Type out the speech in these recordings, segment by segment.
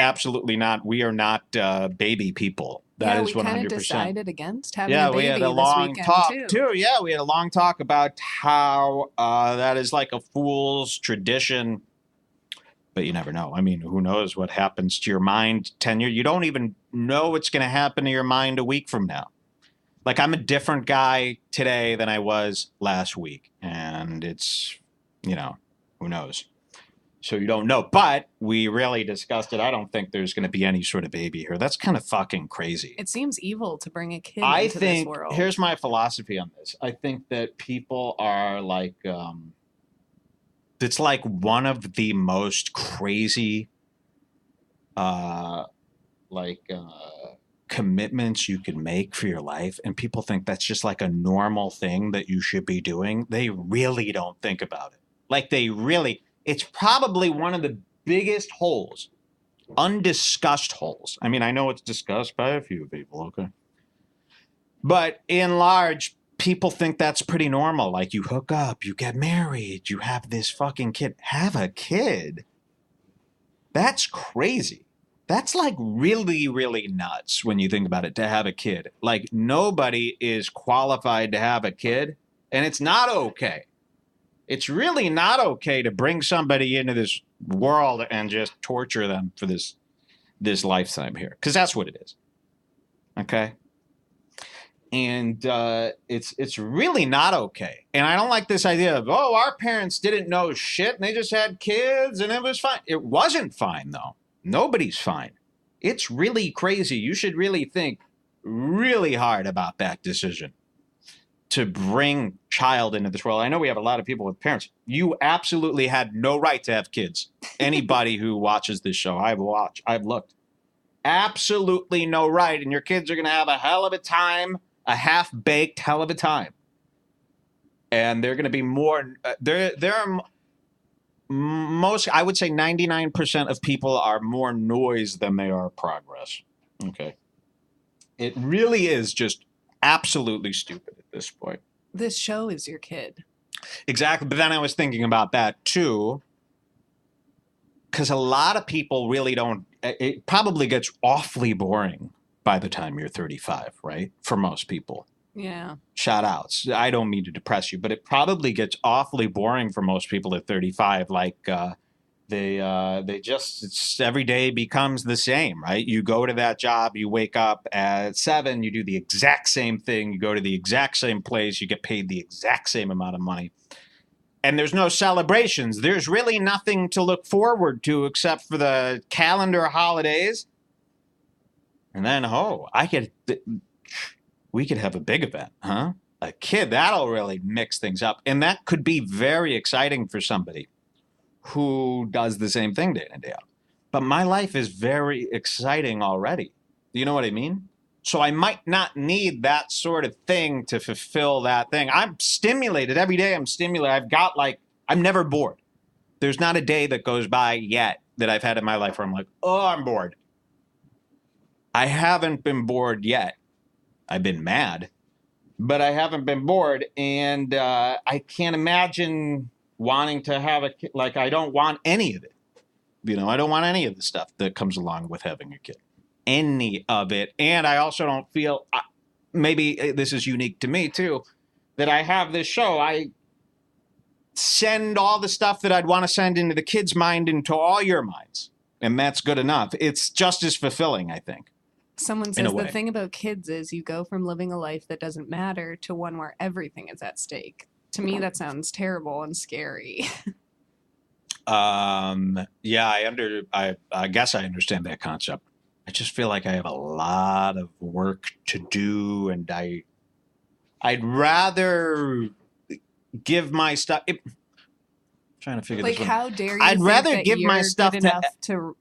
absolutely not. We are not baby people. That Yeah, is we kind of 100%. decided against having a Yeah, we had a baby this long weekend talk too. too. Yeah, we had a long talk about how that is like a fool's tradition, but you never know. I mean, who knows what happens to your mind 10 years? You don't even know what's going to happen to your mind a week from now. Like, I'm a different guy today than I was last week. And it's, who knows? So you don't know. But we really discussed it. I don't think there's going to be any sort of baby here. That's kind of fucking crazy. It seems evil to bring a kid I into this think, world. here's my philosophy on this. I think that people are like, it's like one of the most crazy, uh, like, commitments you can make for your life, and people think that's just like a normal thing that you should be doing. They really don't think about it. Like, it's probably one of the biggest holes, undiscussed holes. I mean, I know it's discussed by a few people, okay, but in large, people think that's pretty normal. Like, you hook up, you get married, you have this fucking kid. Have a kid? That's crazy. That's like really, really nuts when you think about it, to have a kid. Like, nobody is qualified to have a kid, and it's not okay. It's really not okay to bring somebody into this world and just torture them for this lifetime here, because that's what it is. Okay? And it's really not okay. And I don't like this idea of, oh, our parents didn't know shit and they just had kids and it was fine. It wasn't fine, though. Nobody's fine. It's really crazy. You should really think really hard about that decision to bring child into this world. I know we have a lot of people with parents. You absolutely had no right to have kids. Anybody who watches this show, I've looked. Absolutely no right. And your kids are going to have a hell of a time, a half-baked hell of a time. And they're going to be more, most, I would say 99% of people are more noise than they are progress. Okay. It really is just absolutely stupid at this point. This show is your kid. Exactly. But then I was thinking about that too, because a lot of people really don't, it probably gets awfully boring by the time you're 35, right? For most people. Yeah. Shout outs. I don't mean to depress you, but it probably gets awfully boring for most people at 35. Like, every day becomes the same, right? You go to that job, you wake up at 7, you do the exact same thing, you go to the exact same place, you get paid the exact same amount of money. And there's no celebrations. There's really nothing to look forward to except for the calendar holidays. And then, we could have a big event, huh? A kid, that'll really mix things up. And that could be very exciting for somebody who does the same thing day in and day out. But my life is very exciting already. Do you know what I mean? So I might not need that sort of thing to fulfill that thing. I'm stimulated. Every day I'm stimulated. I'm never bored. There's not a day that goes by yet that I've had in my life where I'm like, oh, I'm bored. I haven't been bored yet. I've been mad, but I haven't been bored. And I can't imagine wanting to have a kid. Like, I don't want any of it. I don't want any of the stuff that comes along with having a kid. Any of it. And I also don't feel, maybe this is unique to me too, that I have this show. I send all the stuff that I'd want to send into the kid's mind into all your minds. And that's good enough. It's just as fulfilling, I think. Someone says the thing about kids is you go from living a life that doesn't matter to one where everything is at stake. To me, that sounds terrible and scary. Yeah, I guess I understand that concept. I just feel like I have a lot of work to do, and I'd rather give my stuff. Trying to figure like, this one. How dare you? I'd think rather that give you're my stuff good enough to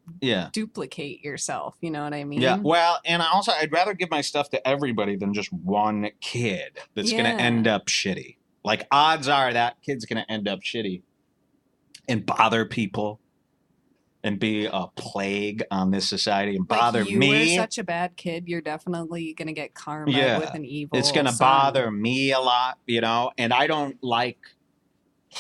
duplicate yourself. You know what I mean? Yeah. Well, and I'd rather give my stuff to everybody than just one kid that's going to end up shitty. Like, odds are that kid's going to end up shitty and bother people and be a plague on this society and bother me. You were such a bad kid. You're definitely going to get karma with an evil It's going to bother me a lot, and I don't like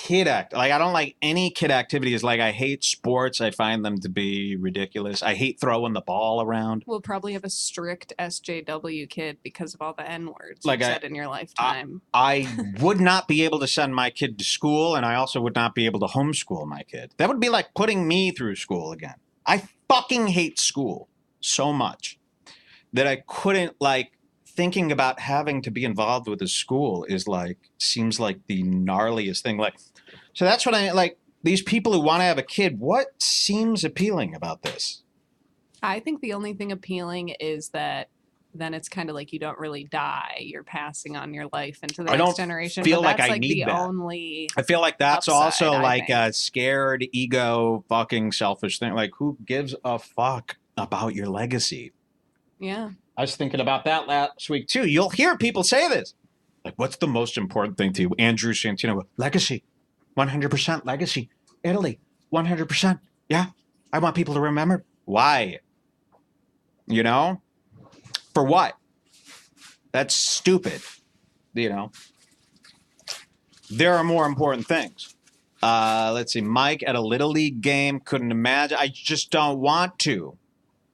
Like I don't like any kid activities. Like I hate sports. I find them to be ridiculous. I hate throwing the ball around. We'll probably have a strict SJW kid because of all the N words Like you've said in your lifetime. I would not be able to send my kid to school, and I also would not be able to homeschool my kid. That would be like putting me through school again. I fucking hate school so much that I couldn't, like, thinking about having to be involved with a school is like, seems like the gnarliest thing. Like, so that's what I like. These people who want to have a kid, what seems appealing about this? I think the only thing appealing is that then it's kind of like you don't really die. You're passing on your life into the I next don't generation. feel But like that's I like need the that. only I feel like that's upside, also I like think. a scared ego fucking selfish thing. Like, who gives a fuck about your legacy? Yeah. I was thinking about that last week too. You'll hear people say this. Like, what's the most important thing to you? Andrew Santino, legacy, 100% legacy. Italy, 100%. Yeah, I want people to remember. Why? You know? For what? That's stupid. You know? There are more important things. Let's see. Mike at a Little League game. Couldn't imagine. I just don't want to.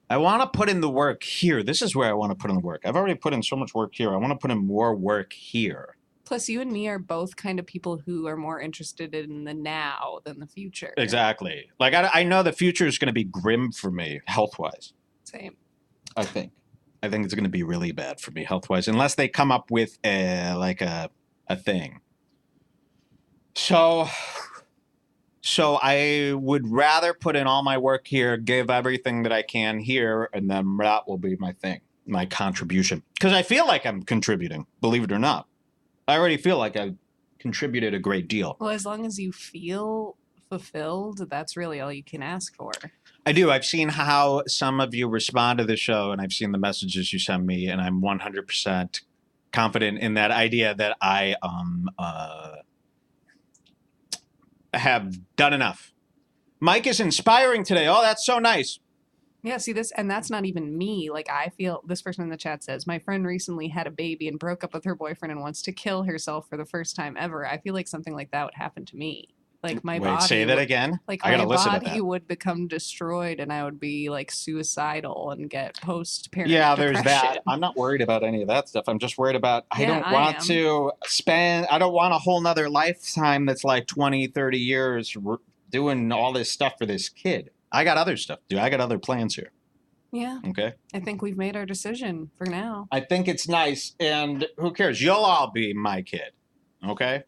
I want to put in the work here. This is where I want to put in the work. I've already put in so much work here. I want to put in more work here. Plus, you and me are both kind of people who are more interested in the now than the future. Exactly. Like, I know the future is going to be grim for me, health-wise. Same. I think it's going to be really bad for me, health-wise, unless they come up with a thing. So I would rather put in all my work here, give everything that I can here, and then that will be my thing, my contribution. Because I feel like I'm contributing, believe it or not. I already feel like I've contributed a great deal. Well, as long as you feel fulfilled, that's really all you can ask for. I do. I've seen how some of you respond to the show, and I've seen the messages you send me, and I'm 100% confident in that idea that I have done enough. Mike is inspiring today. Oh, that's so nice. Yeah, see this, and that's not even me. Like, I feel, this person in the chat says, my friend recently had a baby and broke up with her boyfriend and wants to kill herself for the first time ever. I feel like something like that would happen to me. Like, my body. Say that again. Like, I gotta my listen to body that. would become destroyed and I would be like suicidal and get post-parent Yeah, depression. there's that. I'm not worried about any of that stuff. I'm just worried about, I don't want a whole nother lifetime that's like 20, 30 years doing all this stuff for this kid. I got other stuff to do. I got other plans here. Yeah. Okay. I think we've made our decision for now. I think it's nice, and who cares? You'll all be my kid. Okay.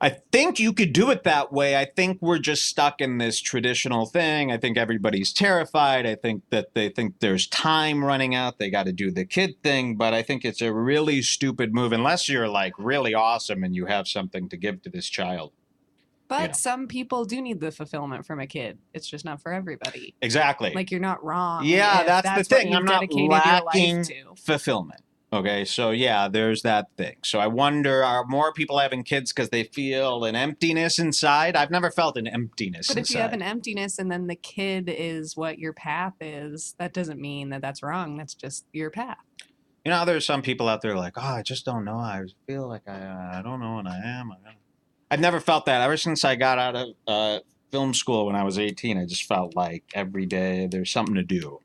I think you could do it that way. I think we're just stuck in this traditional thing. I think everybody's terrified. I think that they think there's time running out. They got to do the kid thing. But I think it's a really stupid move unless you're like really awesome and you have something to give to this child. But some people do need the fulfillment from a kid. It's just not for everybody. Exactly. Like, you're not wrong. Yeah, that's the thing. I'm not lacking to. fulfillment. Okay, so yeah, there's that thing. So I wonder, are more people having kids because they feel an emptiness inside? I've never felt an emptiness inside. But if you have an emptiness and then the kid is what your path is, that doesn't mean that that's wrong. That's just your path. You know, there's some people out there like, oh, I just don't know. I feel like I don't know what I am. I've never felt that. Ever since I got out of film school when I was 18, I just felt like every day there's something to do.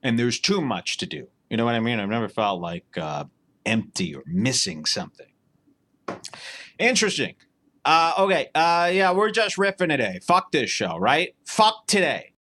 And there's too much to do. You know what I mean? I've never felt like empty or missing something. Interesting. Okay. Yeah, we're just riffing today. Fuck this show, right? Fuck today.